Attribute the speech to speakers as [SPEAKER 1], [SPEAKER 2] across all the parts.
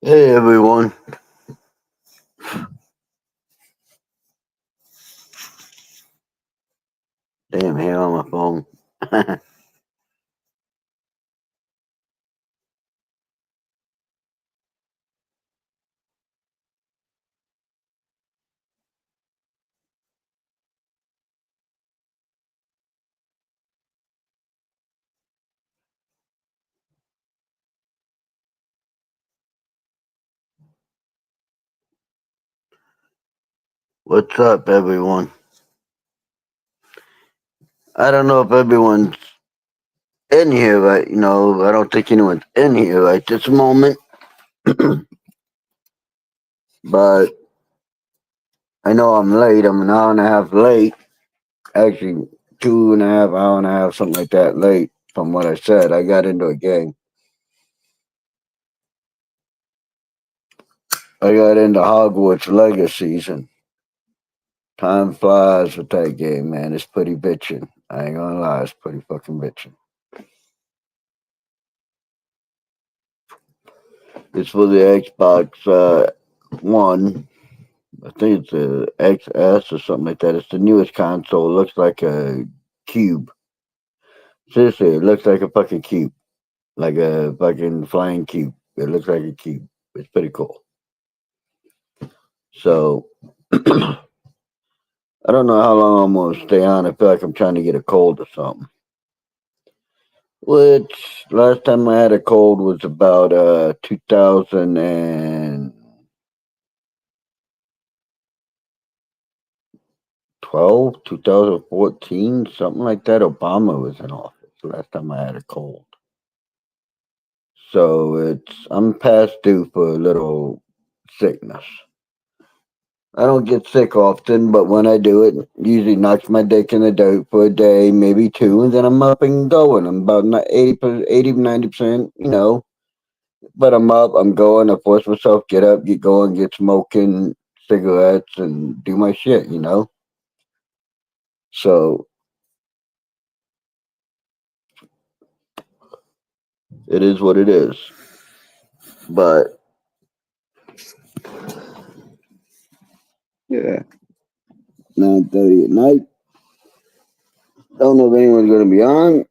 [SPEAKER 1] Hey everyone. Damn, here on my phone. What's up, everyone? I don't know if everyone's in here right. I don't think anyone's in here right this moment, but I know I'm late. I'm an hour and a half late. Actually, 2.5 hour and a half, something like that late from what I said. I got into a game. I got into Hogwarts Legacies, and time flies with that game, man. It's pretty bitchin'. I ain't gonna lie, it's pretty fucking bitchin'. It's for the Xbox One. I think it's a XS or something like that. It's the newest console. It looks like a cube. Seriously, it looks like a fucking cube. Like a fucking flying cube. It looks like a cube. It's pretty cool. So I don't know how long I'm gonna stay on. I feel like I'm trying to get a cold or something. Which last time I had a cold was about 2012, 2014, something like that. Obama was in office last time I had a cold. So I'm past due for a little sickness. I don't get sick often, but when I do, it usually knocks my dick in the dirt for a day, maybe two, and then I'm up and going. I'm about 80, 90%, but I'm up, I'm going. I force myself, get up, get going, get smoking cigarettes, and do my shit. So it is what it is. But yeah, 9:30 at night. Don't know if anyone's gonna be on.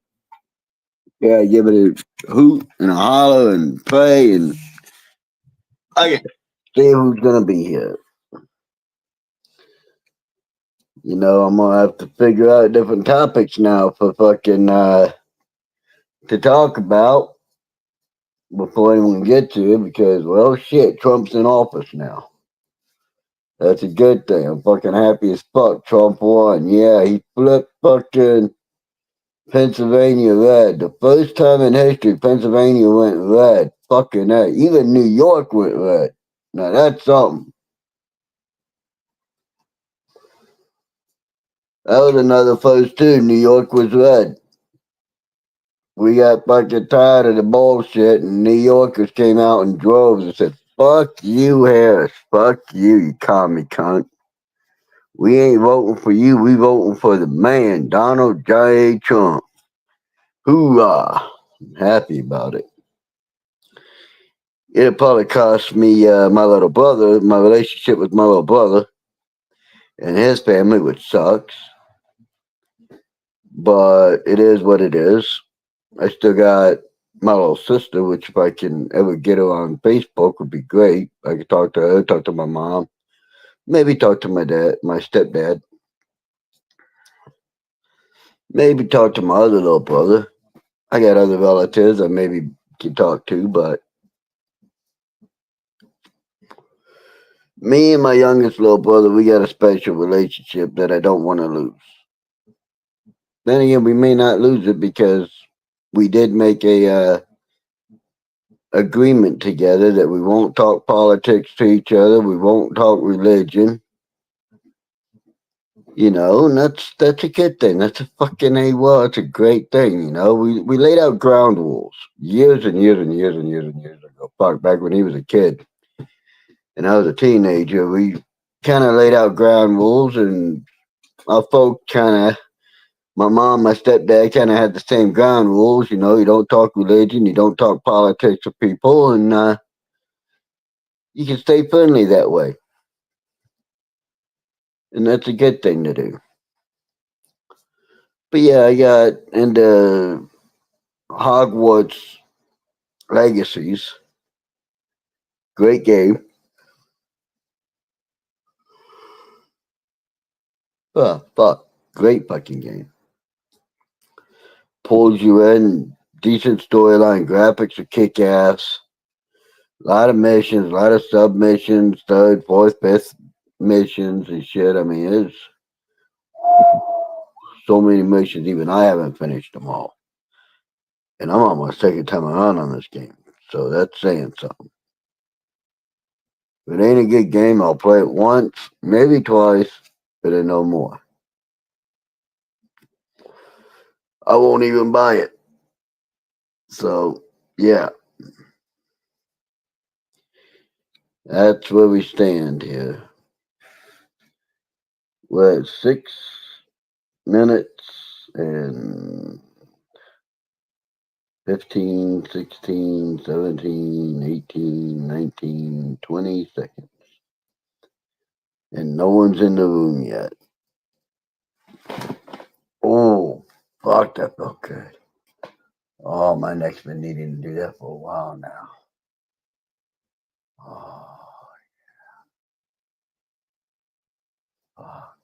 [SPEAKER 1] Yeah, give it a hoot and a holler and pray and okay. See who's gonna be here. I'm gonna have to figure out different topics now for fucking to talk about before anyone gets here because well shit, Trump's in office now. That's a good thing. I'm fucking happy as fuck. Trump won. Yeah, he flipped fucking Pennsylvania red. The first time in history Pennsylvania went red. Fucking A. Even New York went red. Now that's something. That was another first too. New York was red. We got fucking tired of the bullshit, and New Yorkers came out in droves and said, "Fuck you, Harris. Fuck you, you commie cunt. We ain't voting for you. We voting for the man, Donald J. Trump. Hoorah! I'm happy about it. It probably cost me my little brother, my relationship with my little brother and his family, which sucks. But it is what it is. I still got my little sister, which if I can ever get her on Facebook would be great. I could talk to her, talk to my mom, maybe talk to my dad, my stepdad, maybe talk to my other little brother. I got other relatives I maybe can talk to, but me and my youngest little brother, we got a special relationship that I don't want to lose. Then again, we may not lose it because we did make a agreement together that we won't talk politics to each other, we won't talk religion, and that's a good thing. That's a fucking a well. It's a great thing. We laid out ground rules years and years and years and years and years ago. Fuck, back when he was a kid and I was a teenager, we kind of laid out ground rules, and our folk kind of. My mom, my stepdad kind of had the same ground rules. You don't talk religion, you don't talk politics to people, and You can stay friendly that way. And that's a good thing to do. But yeah, I got into Hogwarts Legacies. Great game. Oh, fuck. Great fucking game. Pulls you in. Decent storyline. Graphics are kick ass. A lot of missions. A lot of submissions. Third, fourth, fifth missions and shit. I mean, it's so many missions. Even I haven't finished them all. And I'm on my second time around on this game. So that's saying something. If it ain't a good game, I'll play it once, maybe twice, but then no more. I won't even buy it. So, yeah. That's where we stand here. We're at 6 minutes and 15, 16, 17, 18, 19, 20 seconds. And no one's in the room yet. Oh, fuck, that felt good. Oh, my neck's been needing to do that for a while now. Oh, fuck.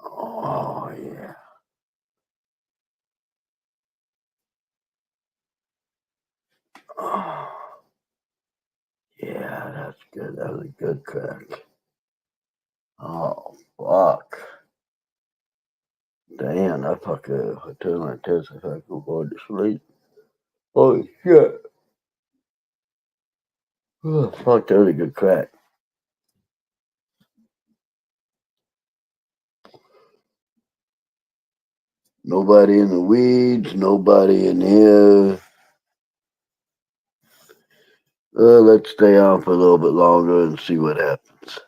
[SPEAKER 1] Oh, yeah. Oh, yeah, that's good. That was a good crack. Oh, fuck. Damn, I fucking turn like this if I could go to sleep. Holy shit. Oh, fuck, that was a good crack. Nobody in the weeds, nobody in here. Let's stay on for a little bit longer and see what happens.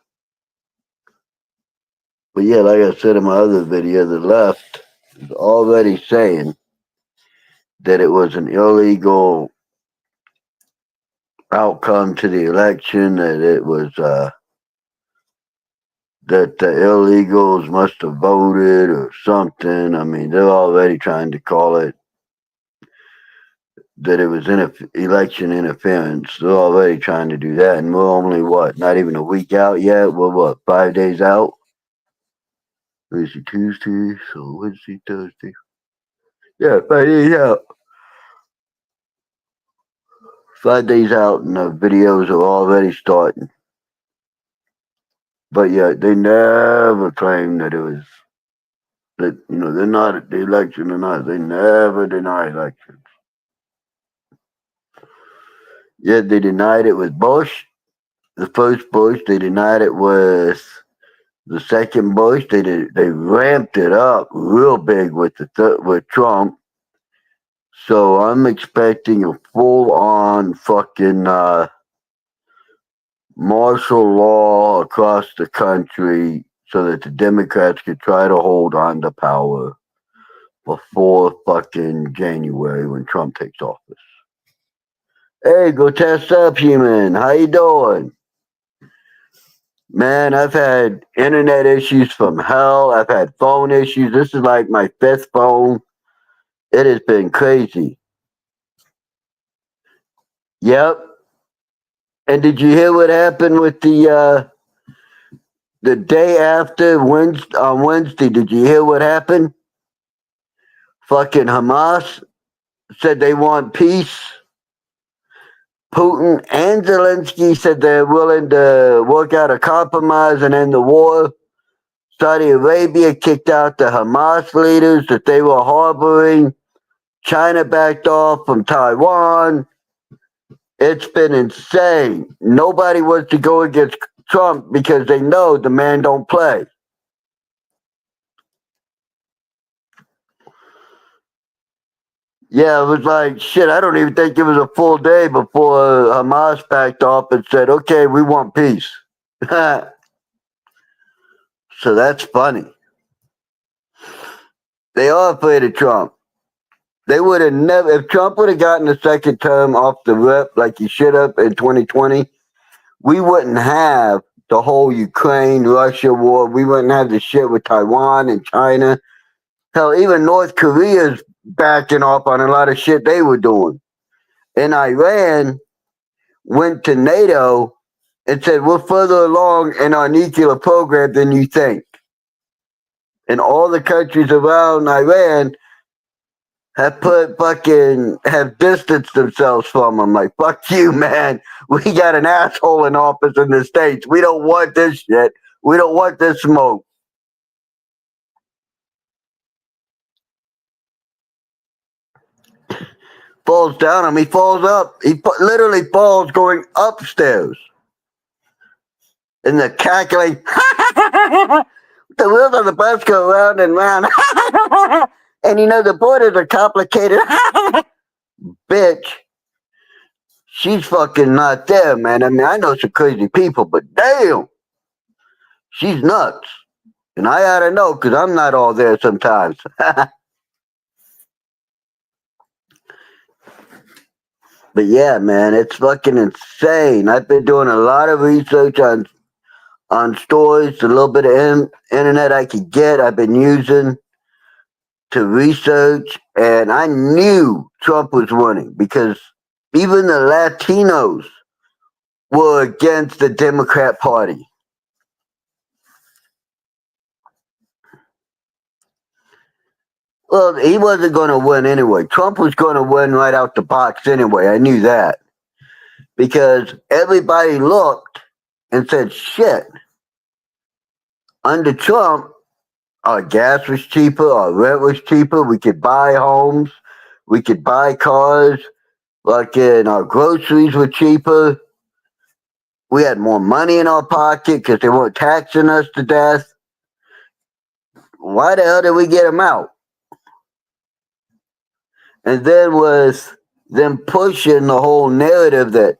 [SPEAKER 1] But yeah, like I said in my other video, the left is already saying that it was an illegal outcome to the election, that it was that the illegals must have voted or something. I mean, they're already trying to call it that it was election interference. They're already trying to do that, and we're only not even a week out yet. We're 5 days out. Is it Tuesday? So Wednesday, Thursday. Yeah, 5 days out. 5 days out, and the videos are already starting. But yeah, they never claimed that it was that they're not the election or not. They never deny elections. Yet they denied it with Bush, the first Bush. They denied it with the second Bush. They ramped it up real big with with Trump. So I'm expecting a full on fucking martial law across the country so that the Democrats could try to hold on to power before fucking January when Trump takes office. Hey, go test up, human. How you doing? Man, I've had internet issues from hell. I've had phone issues. This is like my fifth phone. It has been crazy. Yep. And did you hear what happened with the day after Wednesday? On Wednesday, did you hear what happened? Fucking Hamas said they want peace. Putin and Zelensky said they're willing to work out a compromise and end the war. Saudi Arabia kicked out the Hamas leaders that they were harboring. China backed off from Taiwan. It's been insane. Nobody wants to go against Trump because they know the man don't play. Yeah, it was like, shit, I don't even think it was a full day before Hamas backed off and said, okay, we want peace. So that's funny. They are afraid of Trump. They would have never, if Trump would have gotten a second term off the rip like he should have in 2020, we wouldn't have the whole Ukraine Russia war. We wouldn't have the shit with Taiwan and China. Hell, even North Korea's backing off on a lot of shit they were doing. And Iran went to NATO and said, we're further along in our nuclear program than you think. And all the countries around Iran have distanced themselves from them. Like, fuck you, man. We got an asshole in office in the States. We don't want this shit. We don't want this smoke. Falls down on me, falls up. He literally falls going upstairs. And the cackling, the wheels on the bus go round and round. And the borders are complicated. Bitch. She's fucking not there, man. I mean, I know some crazy people, but damn. She's nuts. And I ought to know because I'm not all there sometimes. But yeah, man, it's fucking insane. I've been doing a lot of research on stories, a little bit of internet I could get. I've been using to research, and I knew Trump was winning because even the Latinos were against the Democrat Party. Well, he wasn't going to win anyway. Trump was going to win right out the box anyway. I knew that. Because everybody looked and said, shit, under Trump, our gas was cheaper, our rent was cheaper, we could buy homes, we could buy cars, our groceries were cheaper. We had more money in our pocket because they weren't taxing us to death. Why the hell did we get them out? And then with them pushing the whole narrative that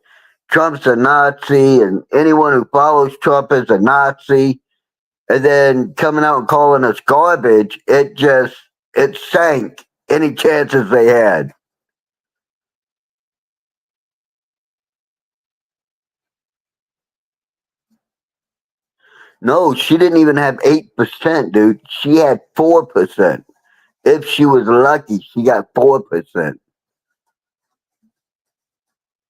[SPEAKER 1] Trump's a Nazi and anyone who follows Trump is a Nazi, and then coming out and calling us garbage, it sank any chances they had. No, she didn't even have 8%, dude. She had 4%. If she was lucky, she got 4%.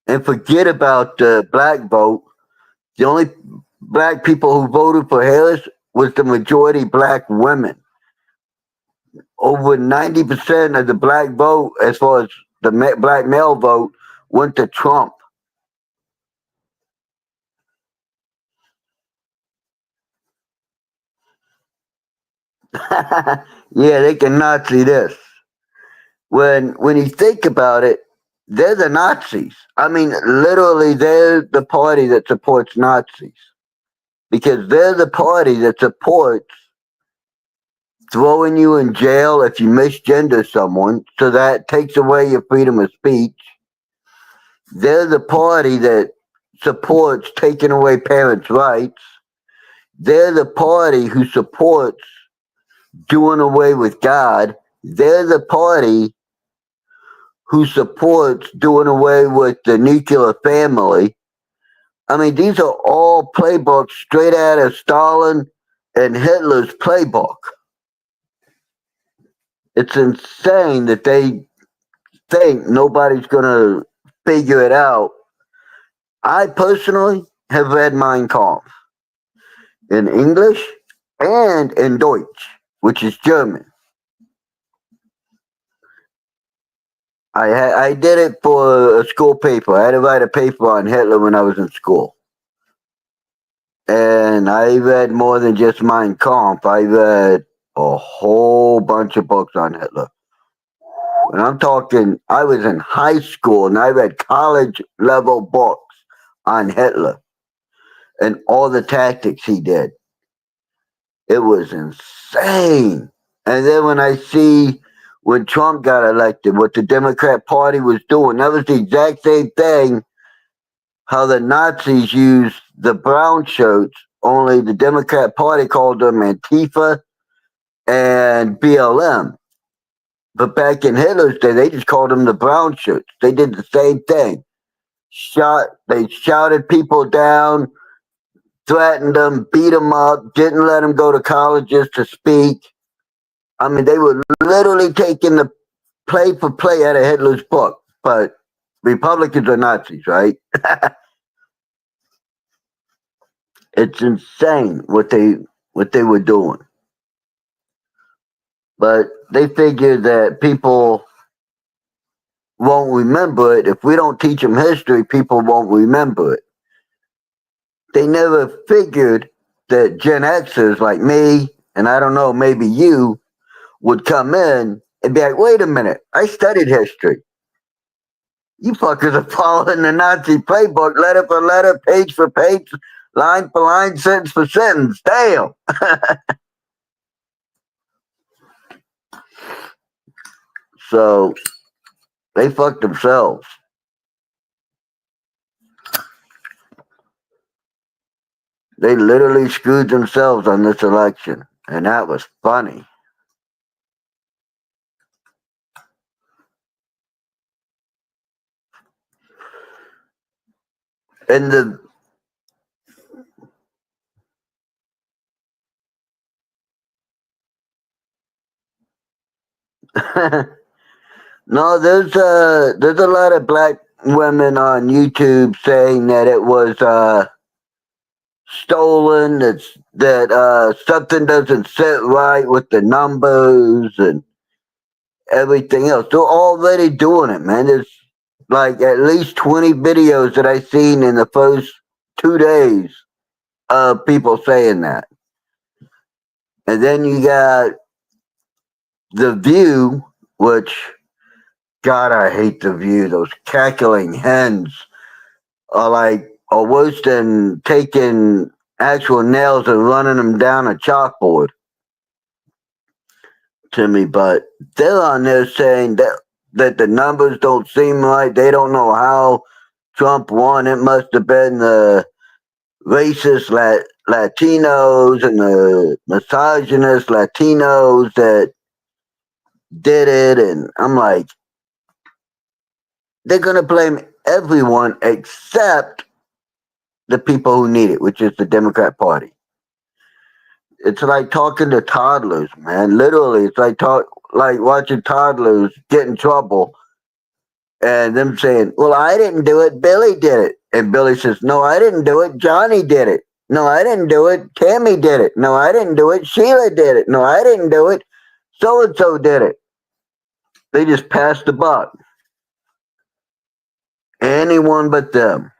[SPEAKER 1] And forget about the black vote. The only black people who voted for Harris was the majority black women. Over 90% of the black vote, as far as the black male vote, went to Trump. Yeah, they can Nazi this. When you think about it, they're the Nazis. I mean, literally, they're the party that supports Nazis. Because they're the party that supports throwing you in jail if you misgender someone, so that takes away your freedom of speech. They're the party that supports taking away parents' rights. They're the party who supports doing away with God. They're the party who supports doing away with the nuclear family. I mean, these are all playbooks straight out of Stalin and Hitler's playbook. It's insane that they think nobody's going to figure it out. I personally have read Mein Kampf in English and in Deutsch, which is German. I did it for a school paper. I had to write a paper on Hitler when I was in school. And I read more than just Mein Kampf. I read a whole bunch of books on Hitler. And I'm talking, I was in high school and I read college level books on Hitler and all the tactics he did. It was insane. And then when I see when Trump got elected, what the Democrat Party was doing, that was the exact same thing how the Nazis used the brown shirts, only the Democrat Party called them Antifa and BLM. But back in Hitler's day, they just called them the brown shirts. They did the same thing. They shouted people down, threatened them, beat them up, didn't let them go to colleges to speak. I mean, they were literally taking the play for play out of Hitler's book. But Republicans are Nazis, right? It's insane what they were doing. But they figured that people won't remember it. If we don't teach them history, people won't remember it. They never figured that Gen Xers like me, and I don't know, maybe you, would come in and be like, wait a minute, I studied history. You fuckers are following the Nazi playbook, letter for letter, page for page, line for line, sentence for sentence. Damn. So they fucked themselves. They literally screwed themselves on this election. And that was funny. And the no, there's a lot of black women on YouTube saying that it was stolen, that something doesn't sit right with the numbers and everything else. They're already doing it, man. There's like at least 20 videos that I seen in the first 2 days of people saying that. And then you got The View, which, God, I hate The View. Those cackling hens are worse than taking actual nails and running them down a chalkboard to me. But they're on there saying that the numbers don't seem right. They don't know how Trump won. It must have been the racist Latinos and the misogynist Latinos that did it. And I'm like, they're going to blame everyone except the people who need it, which is the Democrat Party. It's like talking to toddlers, man. Literally, it's like watching toddlers get in trouble and them saying, well, I didn't do it, Billy did it. And Billy says, no, I didn't do it, Johnny did it. No, I didn't do it, Tammy did it. No, I didn't do it, Sheila did it. No, I didn't do it, so-and-so did it. They just passed the buck. Anyone but them.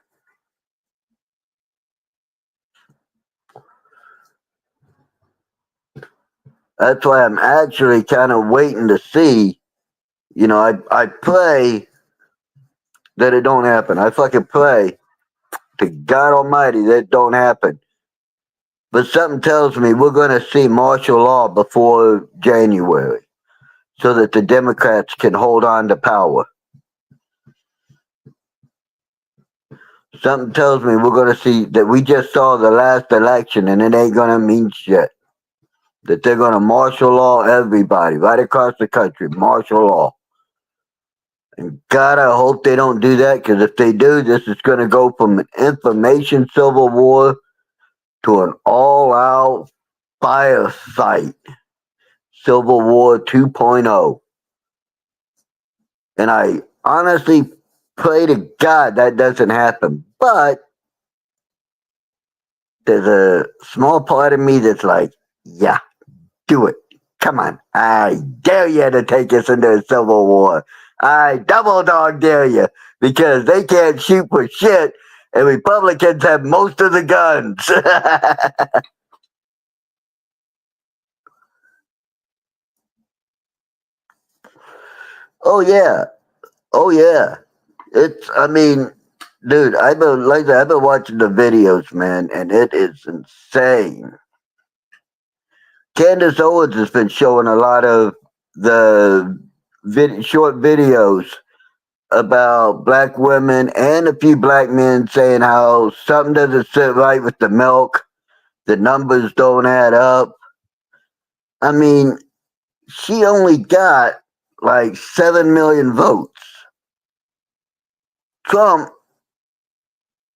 [SPEAKER 1] That's why I'm actually kind of waiting to see. I pray that it don't happen. I fucking pray to God Almighty that it don't happen. But something tells me we're going to see martial law before January so that the Democrats can hold on to power. Something tells me we're going to see that we just saw the last election and it ain't going to mean shit. That they're going to martial law everybody right across the country. Martial law. And God, I hope they don't do that, because if they do, this is going to go from an information civil war to an all-out fire site. Civil War 2.0. And I honestly pray to God that doesn't happen. But there's a small part of me that's like, yeah, do it. Come on. I dare you to take us into a civil war. I double dog dare you, because they can't shoot for shit and Republicans have most of the guns. Oh yeah. Oh yeah. Dude, I've been watching the videos, man, and it is insane. Candace Owens has been showing a lot of the short videos about black women and a few black men saying how something doesn't sit right with the milk, the numbers don't add up. I mean, she only got like 7 million votes. Trump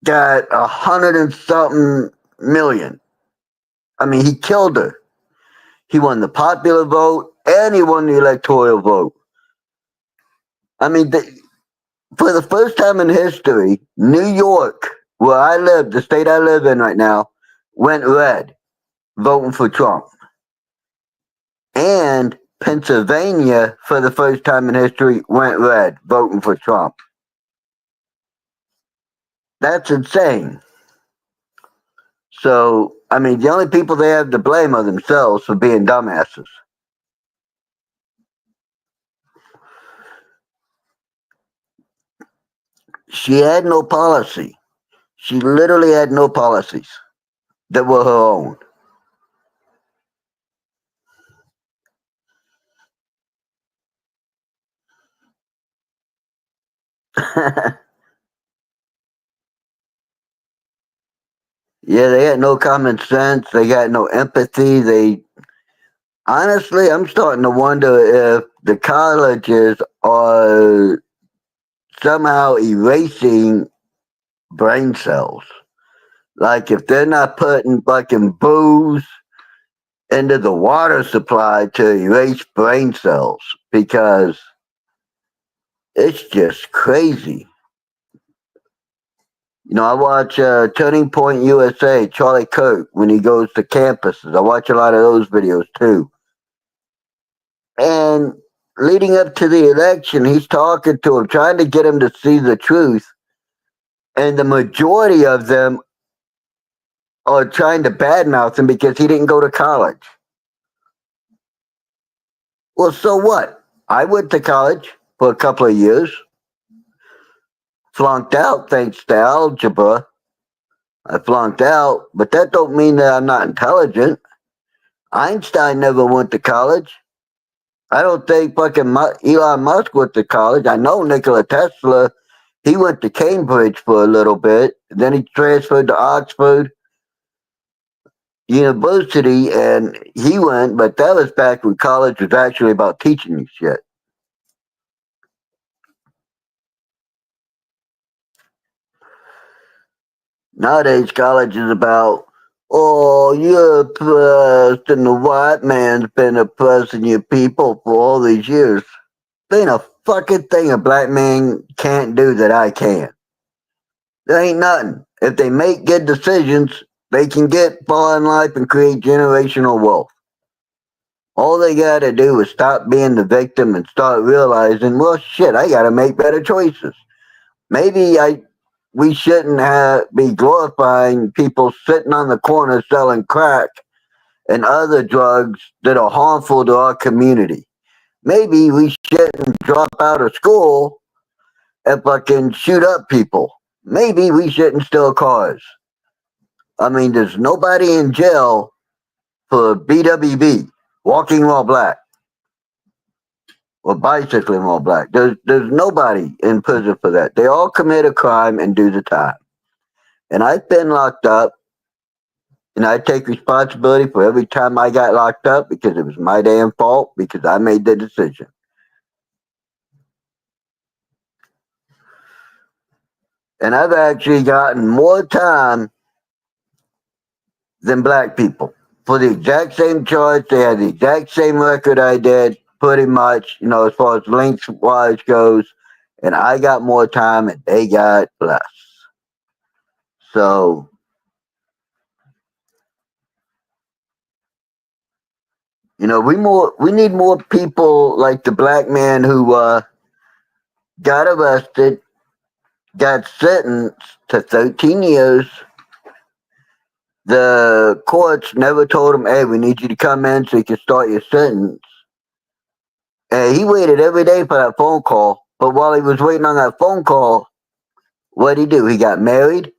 [SPEAKER 1] got 100 and something million. I mean, he killed her. He won the popular vote and he won the electoral vote. I mean, for the first time in history, New York, where I live, the state I live in right now, went red, voting for Trump. And Pennsylvania, for the first time in history, went red, voting for Trump. That's insane. So, I mean, the only people they have to blame are themselves for being dumbasses. She had no policy. She literally had no policies that were her own. Yeah, they had no common sense. They got no empathy. Honestly, I'm starting to wonder if the colleges are somehow erasing brain cells. Like if they're not putting fucking booze into the water supply to erase brain cells, because it's just crazy. You know, I watch Turning Point USA, Charlie Kirk, when he goes to campuses. I watch a lot of those videos too. And leading up to the election, he's talking to him, trying to get him to see the truth. And the majority of them are trying to badmouth him because he didn't go to college. Well, so what? I went to college for a couple of years, flunked out thanks to algebra. I flunked out, but that don't mean that I'm not intelligent. Einstein never went to college. I don't think fucking Elon Musk went to college. I know Nikola Tesla, he went to Cambridge for a little bit. Then he transferred to Oxford University and he went, but that was back when college was actually about teaching you shit. Nowadays, college is about, oh, you're oppressed and the white man's been oppressing your people for all these years. There ain't a fucking thing a black man can't do that I can. There ain't nothing. If they make good decisions, they can get far in life and create generational wealth. All they gotta do is stop being the victim and start realizing, well, shit, I gotta make better choices. Maybe we shouldn't be glorifying people sitting on the corner selling crack and other drugs that are harmful to our community. Maybe we shouldn't drop out of school and fucking shoot up people. Maybe we shouldn't steal cars. I mean, there's nobody in jail for BWB, walking while black, or bicycling while black. There's nobody in prison for that. They all commit a crime and do the time. And I've been locked up, and I take responsibility for every time I got locked up because it was my damn fault because I made the decision. And I've actually gotten more time than black people for the exact same charge. They had the exact same record I did, pretty much, as far as length wise goes. And I got more time and they got less. So, we need more people like the black man who got arrested, got sentenced to 13 years. The courts never told him, hey, we need you to come in so you can start your sentence. And he waited every day for that phone call. But while he was waiting on that phone call, what did he do? He got married,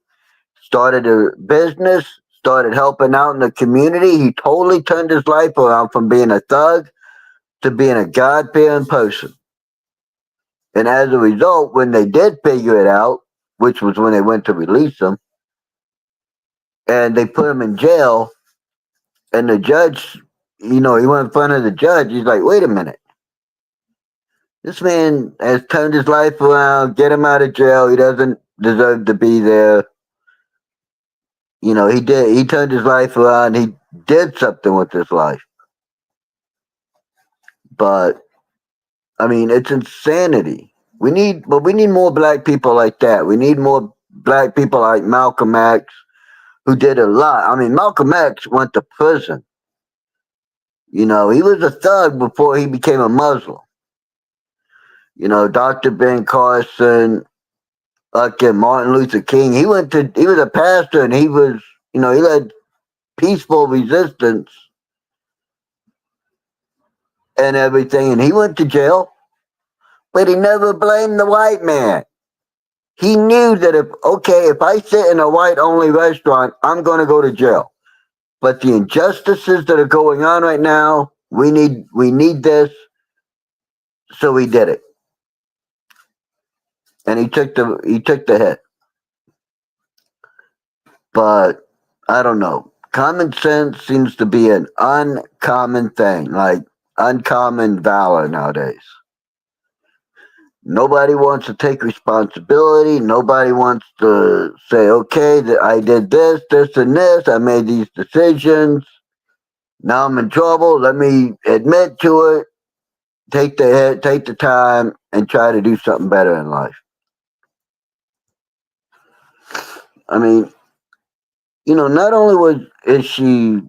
[SPEAKER 1] started a business, started helping out in the community. He totally turned his life around from being a thug to being a God-fearing person. And as a result, when they did figure it out, which was when they went to release him, and they put him in jail, and the judge, he went in front of the judge. He's like, wait a minute. This man has turned his life around. Get him out of jail. He doesn't deserve to be there. You know, he did. He turned his life around. He did something with his life. But I mean, it's insanity. We need more black people like that. We need more black people like Malcolm X, who did a lot. I mean, Malcolm X went to prison. You know, he was a thug before he became a Muslim. You know, Dr. Ben Carson, Martin Luther King. He was a pastor and he led peaceful resistance and everything. And he went to jail, but he never blamed the white man. He knew that if I sit in a white only restaurant, I'm going to go to jail. But the injustices that are going on right now, we need this. So he did it. And he took the hit. But I don't know. Common sense seems to be an uncommon thing, like uncommon valor nowadays. Nobody wants to take responsibility. Nobody wants to say, okay, that I did this, this, and this. I made these decisions. Now I'm in trouble. Let me admit to it. Take the hit, take the time, and try to do something better in life. I mean, not only is she,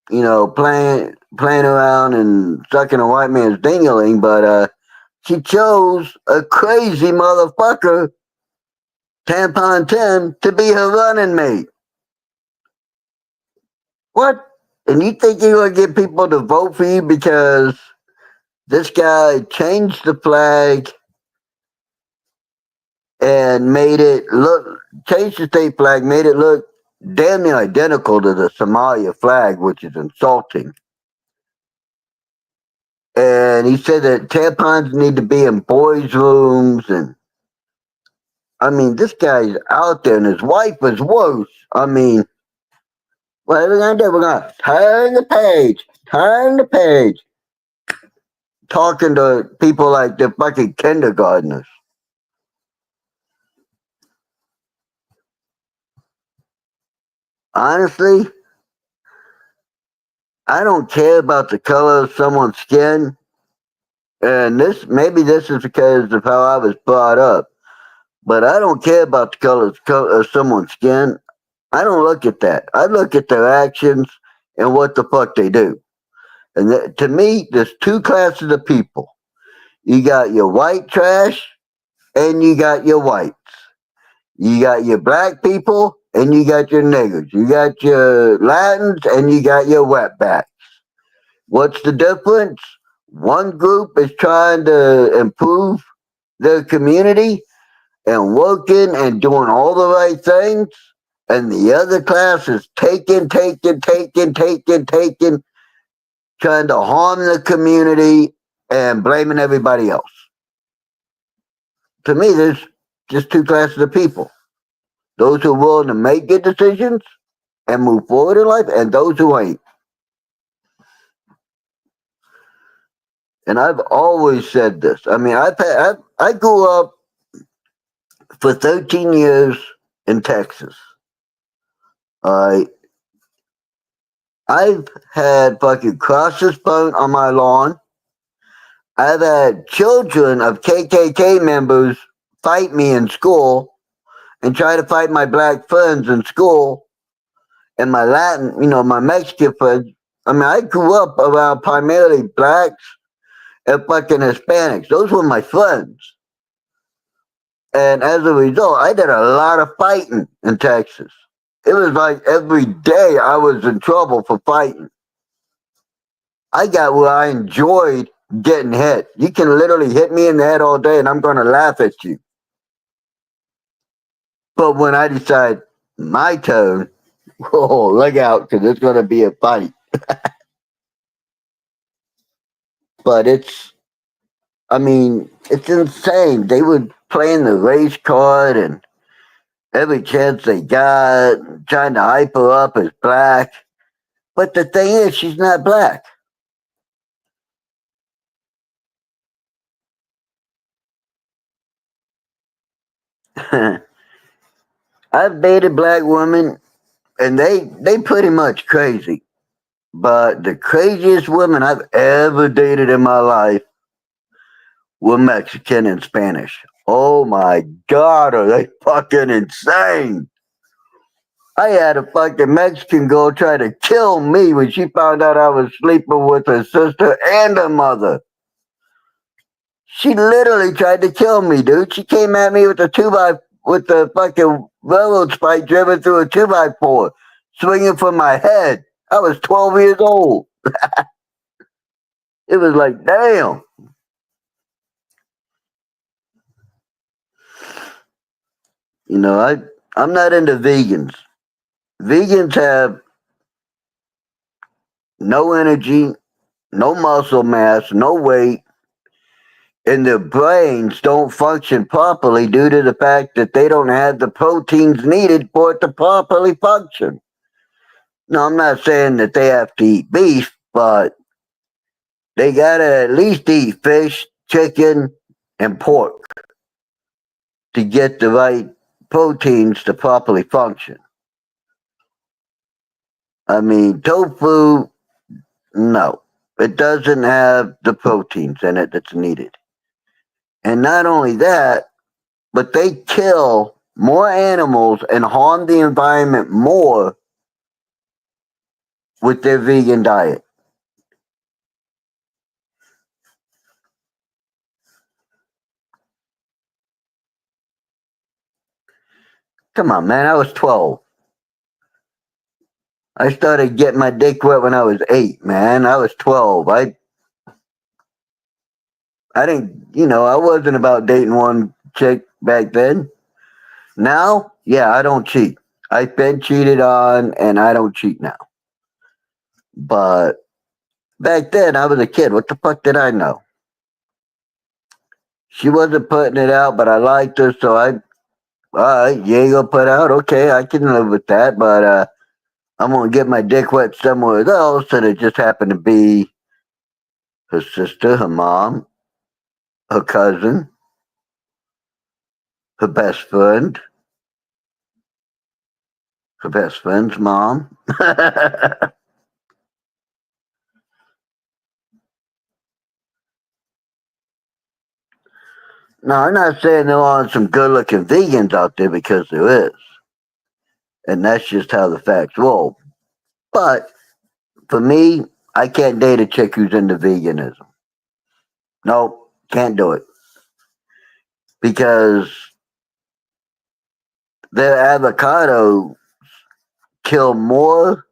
[SPEAKER 1] playing around and sucking a white man's dingling, but she chose a crazy motherfucker, Tampon Tim, to be her running mate. What? And you think you're gonna get people to vote for you because this guy changed the flag and changed the state flag, made it look damn near identical to the Somalia flag, which is insulting. And he said that tampons need to be in boys' rooms, and I mean, this guy's out there, and his wife is worse. I mean, what are we gonna do? We're gonna turn the page, talking to people like they're fucking kindergartners. Honestly, I don't care about the color of someone's skin, and maybe this is because of how I was brought up. But I don't care about the color of someone's skin. I don't look at that. I look at their actions and what the fuck they do. And to me, there's two classes of people. You got your white trash and you got your whites. You got your black people and you got your niggers. You got your Latins and you got your wetbacks. What's the difference? One group is trying to improve their community and working and doing all the right things, and the other class is taking, trying to harm the community and blaming everybody else. To me, there's just two classes of people: those who are willing to make good decisions and move forward in life, and those who ain't. And I've always said this. I mean, I grew up for 13 years in Texas. I I've had fucking crosses burnt on my lawn. I've had children of KKK members fight me in school and try to fight my black friends in school and my Latin, my Mexican friends. I mean, I grew up around primarily blacks and fucking Hispanics. Those were my friends. And as a result, I did a lot of fighting in Texas. It was like every day I was in trouble for fighting. I got where I enjoyed getting hit. You can literally hit me in the head all day and I'm going to laugh at you. But when I decide my turn, oh, look out, because it's going to be a fight. But it's insane. They were playing the race card and every chance they got, trying to hype her up as black. But the thing is, she's not black. I've dated black women, and they pretty much crazy. But the craziest women I've ever dated in my life were Mexican and Spanish. Oh my God, are they fucking insane? I had a fucking Mexican girl try to kill me when she found out I was sleeping with her sister and her mother. She literally tried to kill me, dude. She came at me with with the fucking railroad spike driven through a 2x4, swinging for my head. I was 12 years old. It was like, damn. You know, I'm not into vegans. Vegans have no energy, no muscle mass, no weight, and their brains don't function properly due to the fact that they don't have the proteins needed for it to properly function. No, I'm not saying that they have to eat beef, but they gotta at least eat fish, chicken, and pork to get the right proteins to properly function. I mean, tofu, no, it doesn't have the proteins in it that's needed. And not only that, but they kill more animals and harm the environment more with their vegan diet. Come on, man, I was 12. I started getting my dick wet when I was 8, man. I was 12. I didn't, I wasn't about dating one chick back then. Now, yeah, I don't cheat. I've been cheated on and I don't cheat now. But back then, I was a kid. What the fuck did I know? She wasn't putting it out, but I liked her, so all right, you ain't gonna put out? Okay, I can live with that, but I'm gonna get my dick wet somewhere else, and it just happened to be her sister, her mom, her cousin, her best friend, her best friend's mom. No, I'm not saying there aren't some good looking vegans out there because there is. And that's just how the facts roll. But for me, I can't date a chick who's into veganism. No, can't do it. Because their avocado kill more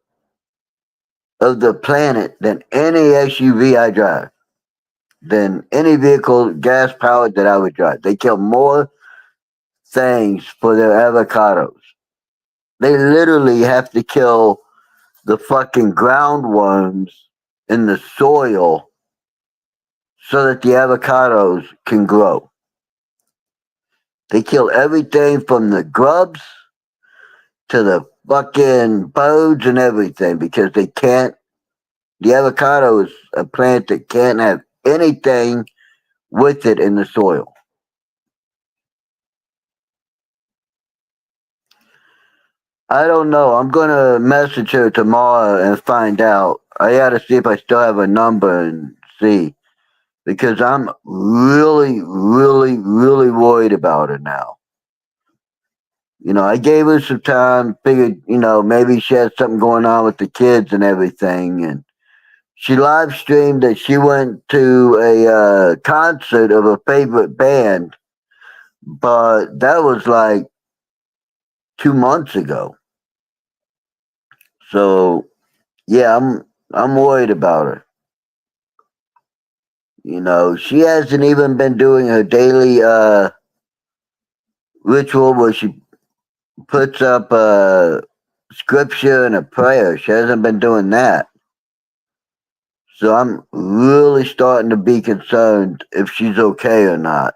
[SPEAKER 1] of the planet than any SUV I drive, than any vehicle gas powered that I would drive. They kill more things for their avocados. They literally have to kill the fucking ground worms in the soil so that the avocados can grow. They kill everything from the grubs to the fucking birds and everything because they can't. The avocado is a plant that can't have anything with it in the soil. I don't know. I'm gonna message her tomorrow and find out. I gotta see if I still have a number and see because I'm really, really, really worried about it now. I gave her some time, figured, maybe she had something going on with the kids and everything. And she live streamed that she went to a concert of a favorite band, but that was like 2 months ago. So yeah, I'm worried about her. She hasn't even been doing her daily ritual where she puts up a scripture and a prayer. She hasn't been doing that. So I'm really starting to be concerned if she's okay or not.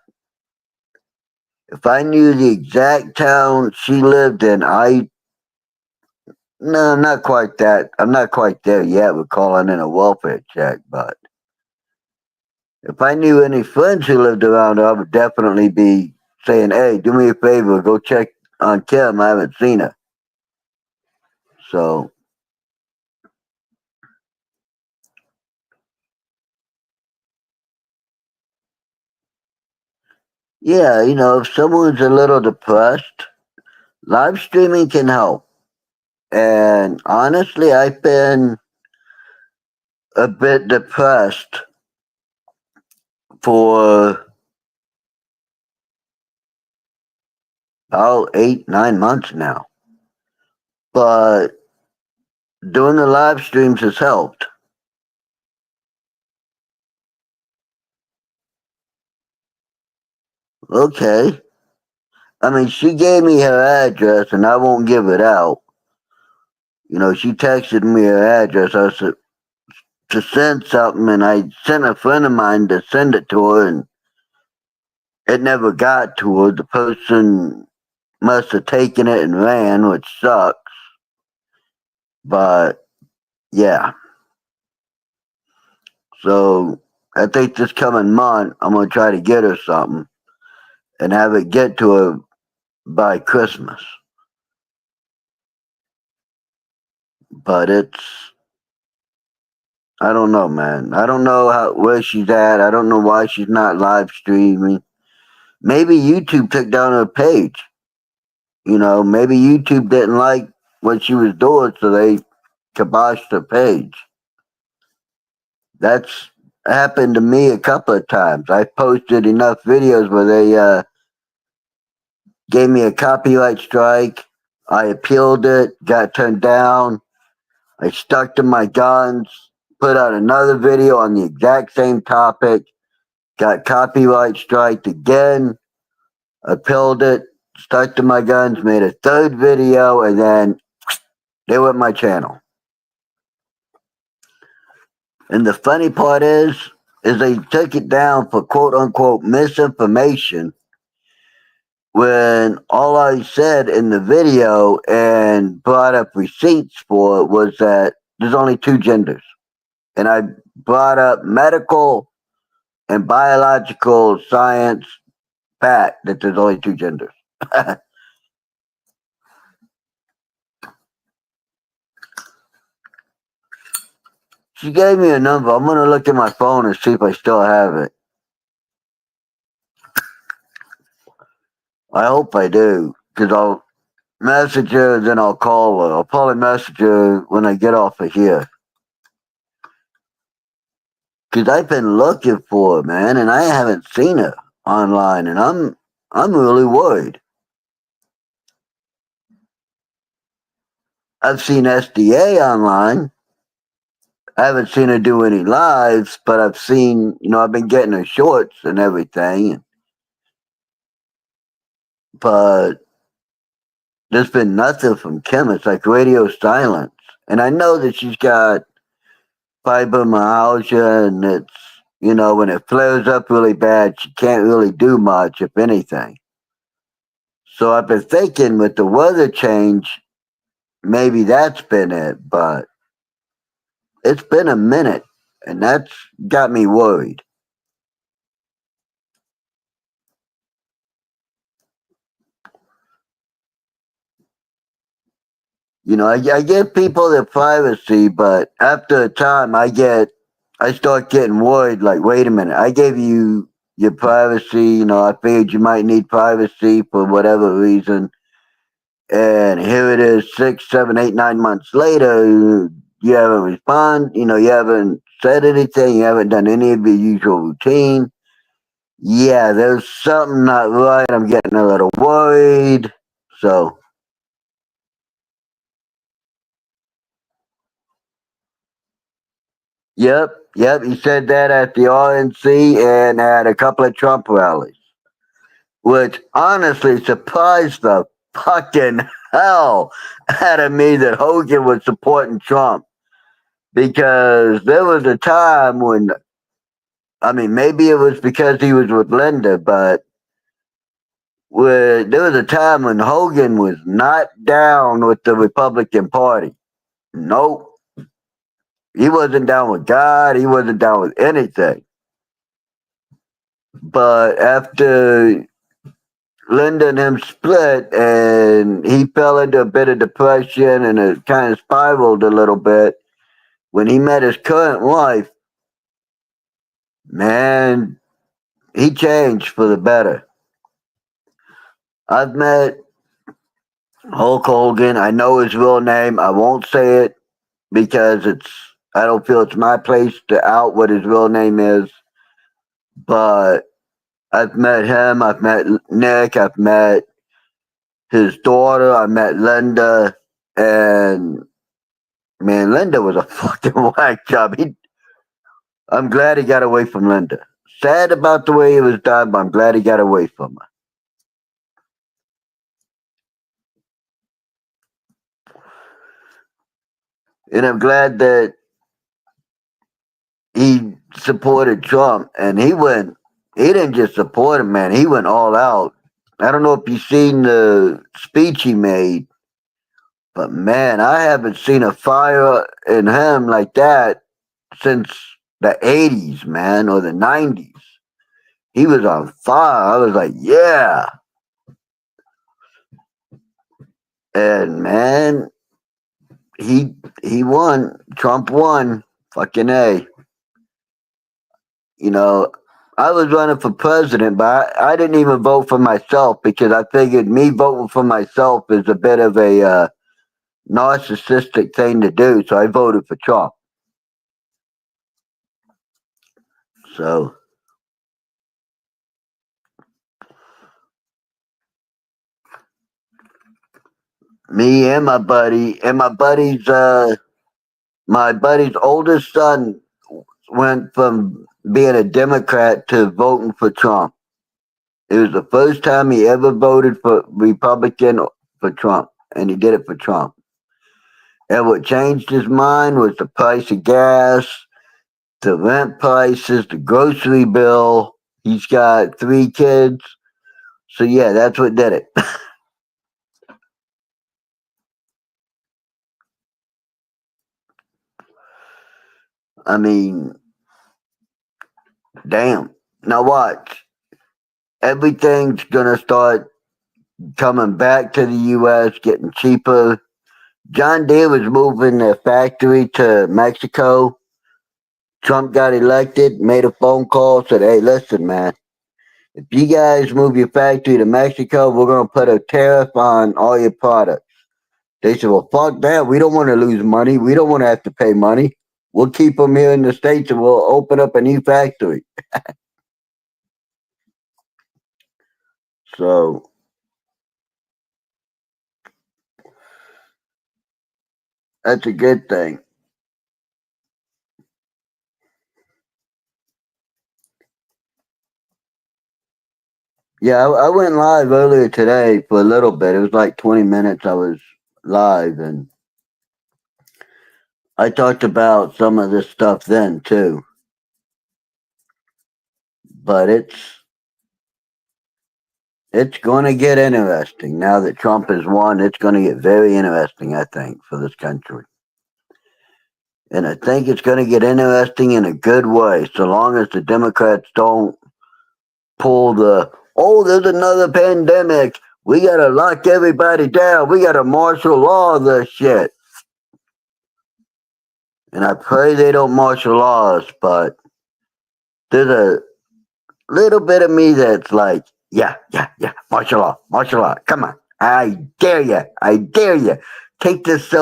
[SPEAKER 1] If I knew the exact town she lived in, no, I'm not quite that. I'm not quite there yet with calling in a welfare check, but if I knew any friends who lived around her, I would definitely be saying, "Hey, do me a favor, go check on Kim. I haven't seen her." So yeah, if someone's a little depressed, live streaming can help. And honestly, I've been a bit depressed for about 8, 9 months now. But doing the live streams has helped. Okay. I mean, she gave me her address and I won't give it out. She texted me her address. I said to send something and I sent a friend of mine to send it to her and it never got to her. The person must have taken it and ran, which sucks. But yeah. So I think this coming month I'm gonna try to get her something and have it get to her by Christmas. But I don't know, man. I don't know where she's at. I don't know why she's not live streaming. Maybe YouTube took down her page. Maybe YouTube didn't like what she was doing, so they kiboshed her page. That's happened to me a couple of times. I posted enough videos where they gave me a copyright strike. I appealed it, got turned down. I stuck to my guns, put out another video on the exact same topic, got copyright striked again, appealed it, stuck to my guns, made a third video, and then they went my channel. And the funny part is they took it down for quote unquote misinformation when all I said in the video and brought up receipts for it was that there's only two genders. And I brought up medical and biological science fact that there's only two genders. She gave me a number. I'm going to look at my phone and see if I still have it. I hope I do, because I'll message her, then I'll call her. I'll probably message her when I get off of here. Because I've been looking for her, man, and I haven't seen her online, and I'm really worried. I've seen SDA online. I haven't seen her do any lives, but I've seen, I've been getting her shorts and everything. But there's been nothing from Kim. It's like radio silence. And I know that she's got fibromyalgia and it's, when it flares up really bad, she can't really do much, if anything. So I've been thinking with the weather change, maybe that's been it, but it's been a minute and that's got me worried. I give people their privacy, but after a time, I start getting worried. Like, wait a minute, I gave you your privacy. I figured you might need privacy for whatever reason, and here it is, 6, 7, 8, 9 months later. You haven't responded. You haven't said anything. You haven't done any of your usual routine. Yeah, there's something not right. I'm getting a little worried. So. Yep. He said that at the RNC and at a couple of Trump rallies, which honestly surprised the fucking hell out of me that Hogan was supporting Trump. Because there was a time when, I mean, maybe it was because he was with Linda, but there was a time when Hogan was not down with the Republican Party. Nope. He wasn't down with God. He wasn't down with anything. But after Linda and him split, and he fell into a bit of depression and it kind of spiraled a little bit. When he met his current wife, man, he changed for the better. I've met Hulk Hogan. I know his real name. I won't say it because I don't feel it's my place to out what his real name is. But I've met him. I've met Nick. I've met his daughter. I met Linda. And man, Linda was a fucking whack job. I'm glad he got away from Linda. Sad about the way he was done, but I'm glad he got away from her. And I'm glad that he supported Trump, and he didn't just support him, man, he went all out. I don't know if you've seen the speech he made, but man, I haven't seen a fire in him like that since the 80s, man, or the 90s. He was on fire. I was like, yeah. And man, he won. Trump won. Fucking A. You know, I was running for president, but I didn't even vote for myself because I figured me voting for myself is a bit of a narcissistic thing to do. So I voted for Trump. So me and my buddy's oldest son went from being a Democrat to voting for Trump. It was the first time he ever voted for Republican for Trump, and he did it for Trump. And what changed his mind was the price of gas, the rent prices, the grocery bill. He's got 3 kids. So, yeah, that's what did it. I mean, damn. Now, watch. Everything's going to start coming back to the U.S., getting cheaper. John Deere was moving their factory to Mexico. Trump got elected, made a phone call, said, hey, listen, man, if you guys move your factory to Mexico, we're going to put a tariff on all your products. They said, well, fuck that. We don't want to lose money. We don't want to have to pay money. We'll keep them here in the States and we'll open up a new factory. So, that's a good thing. Yeah, I went live earlier today for a little bit. It was like 20 minutes I was live, and I talked about some of this stuff then too. But it's going to get interesting now that Trump has won. It's going to get very interesting, I think, for this country. And I think it's going to get interesting in a good way, so long as the Democrats don't pull there's another pandemic. We got to lock everybody down. We got to martial law this shit. And I pray they don't martial laws, but there's a little bit of me that's like, yeah, martial law. Come on, I dare you, I dare you. Take this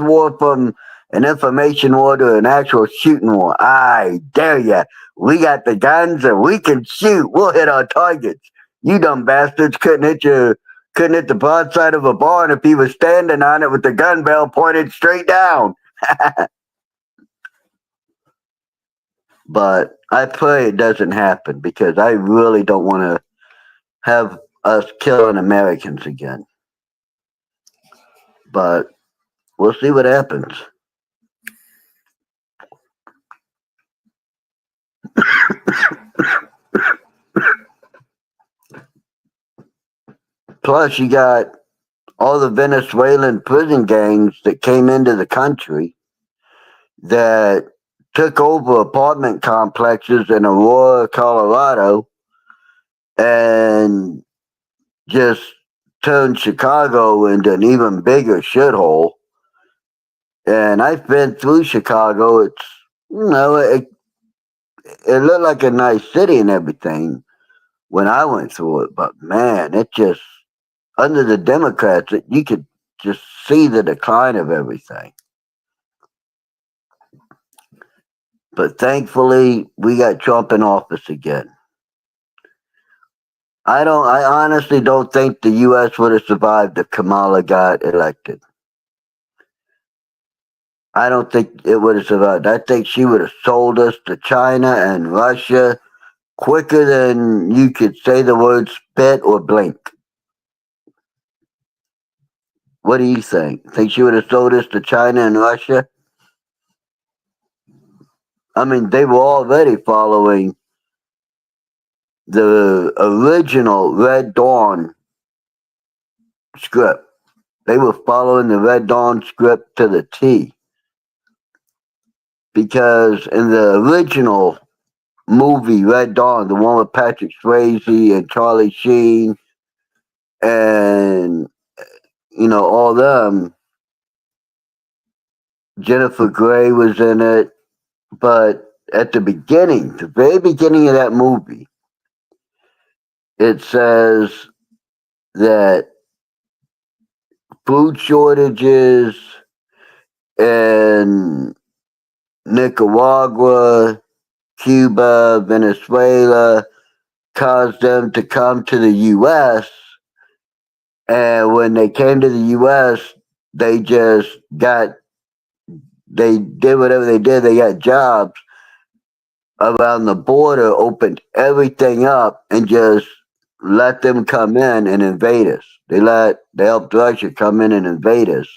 [SPEAKER 1] war from an information war to an actual shooting war. I dare you. We got the guns and we can shoot. We'll hit our targets. You dumb bastards couldn't hit the broadside of a barn if he was standing on it with the gun barrel pointed straight down. But I pray it doesn't happen because I really don't want to have us killing Americans again. But we'll see what happens. Plus, you got all the Venezuelan prison gangs that came into the country that took over apartment complexes in Aurora, Colorado, and just turned Chicago into an even bigger shithole. And I've been through Chicago. It's, it looked like a nice city and everything when I went through it, but man, it just, under the Democrats, you could just see the decline of everything. But thankfully, we got Trump in office again. I honestly don't think the U.S. would have survived if Kamala got elected. I don't think it would have survived. I think she would have sold us to China and Russia quicker than you could say the word spit or blink. What do you think? Think she would have sold us to China and Russia? I mean, they were already following the original Red Dawn script. They were following the Red Dawn script to the T. Because in the original movie Red Dawn, the one with Patrick Swayze and Charlie Sheen and all them, Jennifer Grey was in it. But at the beginning, the very beginning of that movie, it says that food shortages in Nicaragua, Cuba, Venezuela caused them to come to the U.S. And when they came to the U.S., they did whatever they did. They got jobs around the border, opened everything up, and just let them come in and invade us. They helped Russia come in and invade us.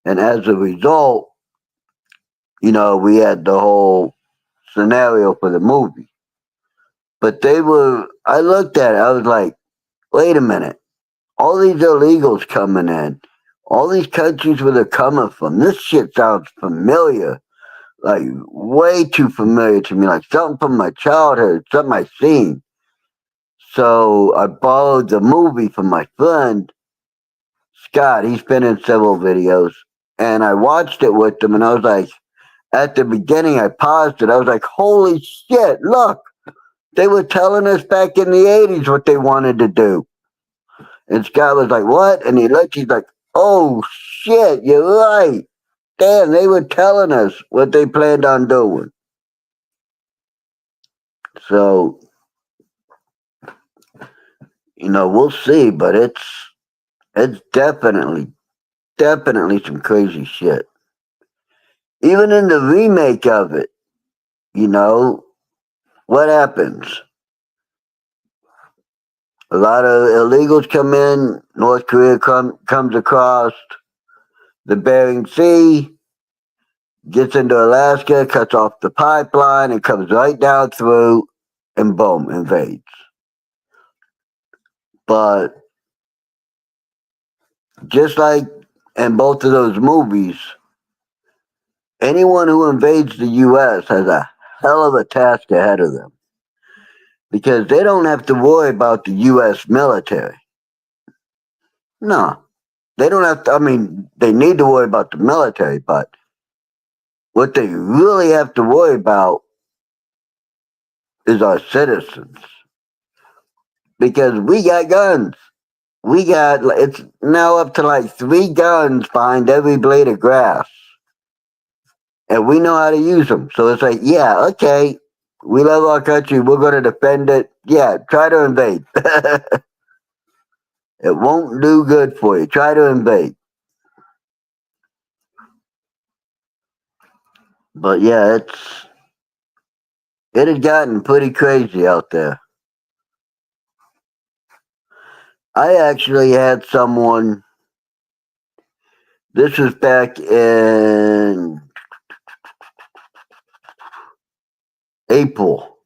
[SPEAKER 1] And as a result, we had the whole scenario for the movie. But I looked at it, I was like, wait a minute. All these illegals coming in, all these countries where they're coming from, this shit sounds familiar. Like, way too familiar to me. Like, something from my childhood, something I've seen. So I borrowed the movie from my friend, Scott. He's been in several videos. And I watched it with him, and I was like, at the beginning, I paused it. I was like, holy shit, look. They were telling us back in the 80s what they wanted to do. And Scott was like, what? And he looked, he's like, oh shit, you're right. Damn, they were telling us what they planned on doing. So, we'll see, but it's definitely some crazy shit. Even in the remake of it, what happens? A lot of illegals come in. North Korea comes across the Bering Sea, gets into Alaska, cuts off the pipeline, and comes right down through, and boom, invades. But just like in both of those movies, anyone who invades the U.S. has a hell of a task ahead of them. Because they don't have to worry about the U.S. military. No. They don't have to, they need to worry about the military, but what they really have to worry about is our citizens. Because we got guns. It's now up to like 3 guns behind every blade of grass. And we know how to use them. So it's like, yeah, okay, we love our country. We're going to defend it. Yeah, try to invade. It won't do good for you. Try to invade. But yeah, it has gotten pretty crazy out there. I actually had someone, this was back in April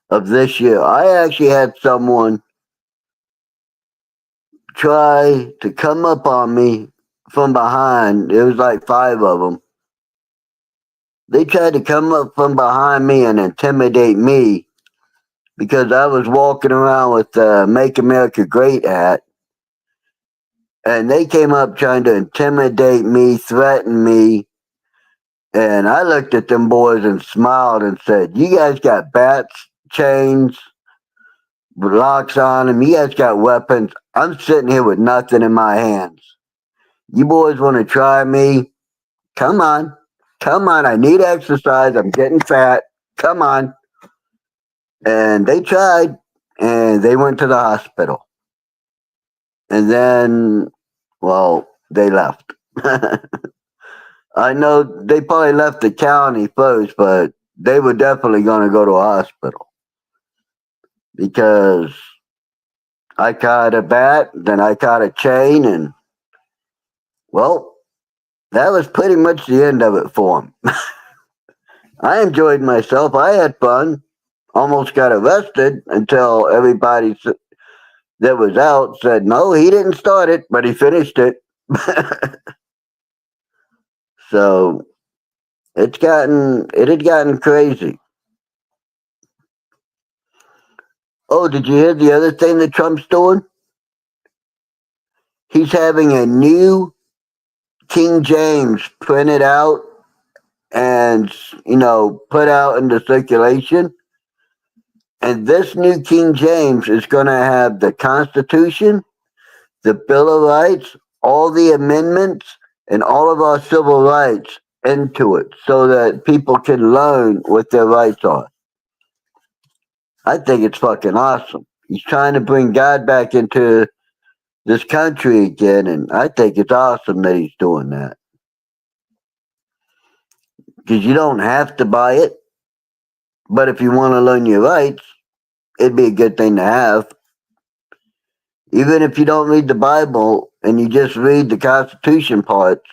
[SPEAKER 1] of this year. I actually had someone try to come up on me from behind. It was like 5 of them. They tried to come up from behind me and intimidate me because I was walking around with the Make America Great hat, and they came up trying to intimidate me, threaten me, and I looked at them boys and smiled and said, "You guys got bats, chains, locks on them. You guys got weapons. I'm sitting here with nothing in my hands. You boys want to try me? Come on. Come on. I need exercise. I'm getting fat. Come on." And they tried, and they went to the hospital. And then, well, they left. I know they probably left the county first, but they were definitely going to go to a hospital because I caught a bat, then I caught a chain, and well, that was pretty much the end of it for him. I enjoyed myself. I had fun. Almost got arrested until everybody that was out said, no, he didn't start it, but he finished it. So it had gotten crazy. Oh, did you hear the other thing that Trump's doing? He's having a new King James printed out and, put out into circulation. And this new King James is going to have the Constitution, the Bill of Rights, all the amendments, and all of our civil rights into it so that people can learn what their rights are. I think it's fucking awesome. He's trying to bring God back into this country again, and I think it's awesome that he's doing that. Because you don't have to buy it, but if you want to learn your rights, it'd be a good thing to have. Even if you don't read the Bible and you just read the Constitution parts,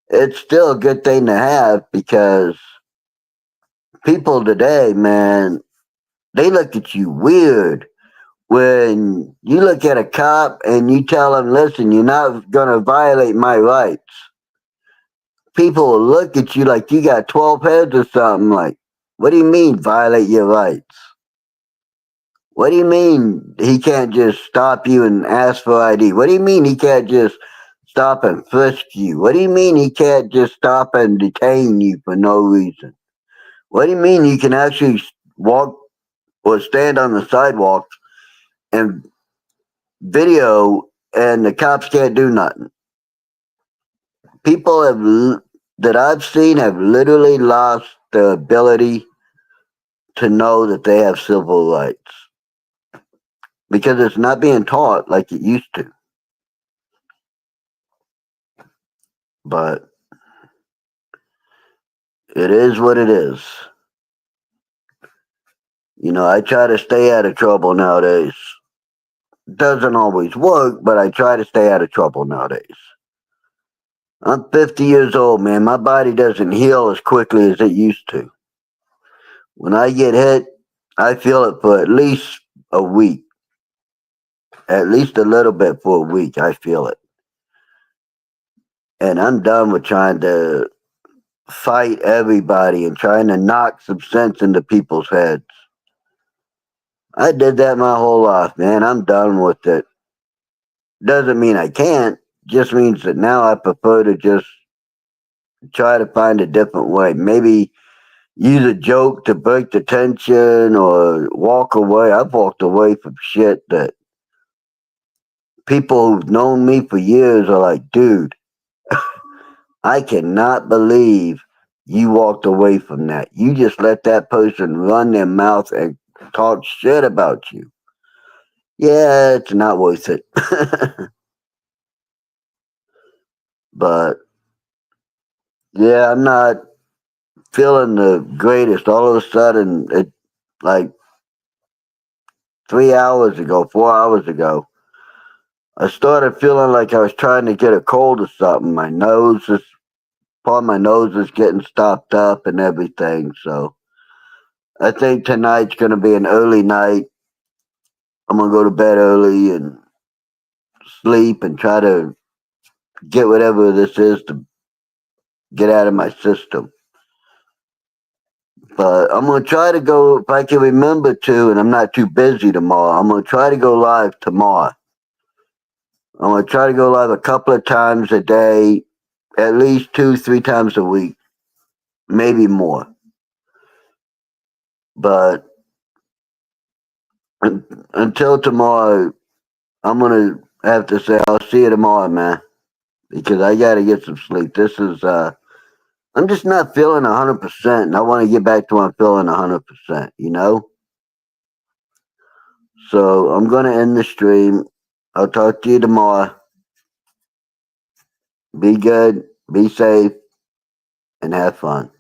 [SPEAKER 1] it's still a good thing to have because people today, man, they look at you weird when you look at a cop and you tell them, listen, you're not going to violate my rights. People will look at you like you got 12 heads or something. Like, what do you mean violate your rights? What do you mean he can't just stop you and ask for ID? What do you mean he can't just stop and frisk you? What do you mean he can't just stop and detain you for no reason? What do you mean you can actually walk or stand on the sidewalk and video and the cops can't do nothing? People that I've seen have literally lost the ability to know that they have civil rights because it's not being taught like it used to. But it is what it is. I try to stay out of trouble nowadays. Doesn't always work, but I try to stay out of trouble nowadays. I'm 50 years old, man. My body doesn't heal as quickly as it used to. When I get hit, I feel it for at least a week. At least a little bit for a week, I feel it. And I'm done with trying to fight everybody and trying to knock some sense into people's heads. I did that my whole life, man. I'm done with it. Doesn't mean I can't, just means that now I prefer to just try to find a different way. Maybe use a joke to break the tension or walk away. I've walked away from shit that people who've known me for years are like, dude, I cannot believe you walked away from that. You just let that person run their mouth and talk shit about you. Yeah, it's not worth it. But yeah, I'm not feeling the greatest. All of a sudden, like 3 hours ago, 4 hours ago, I started feeling like I was trying to get a cold or something. Part of my nose is getting stopped up and everything. So I think tonight's going to be an early night. I'm going to go to bed early and sleep and try to get whatever this is to get out of my system. But I'm gonna try to go if I can remember to, and I'm not too busy tomorrow. I'm gonna try to go live tomorrow. I'm gonna try to go live a couple of times a day, at least 2-3 times a week, maybe more. But until tomorrow, I'm gonna have to say I'll see you tomorrow, man, because I gotta get some sleep. This is I'm just not feeling 100%, and I want to get back to when I'm feeling 100%. You know. So I'm gonna end the stream. I'll talk to you tomorrow. Be good, be safe, and have fun.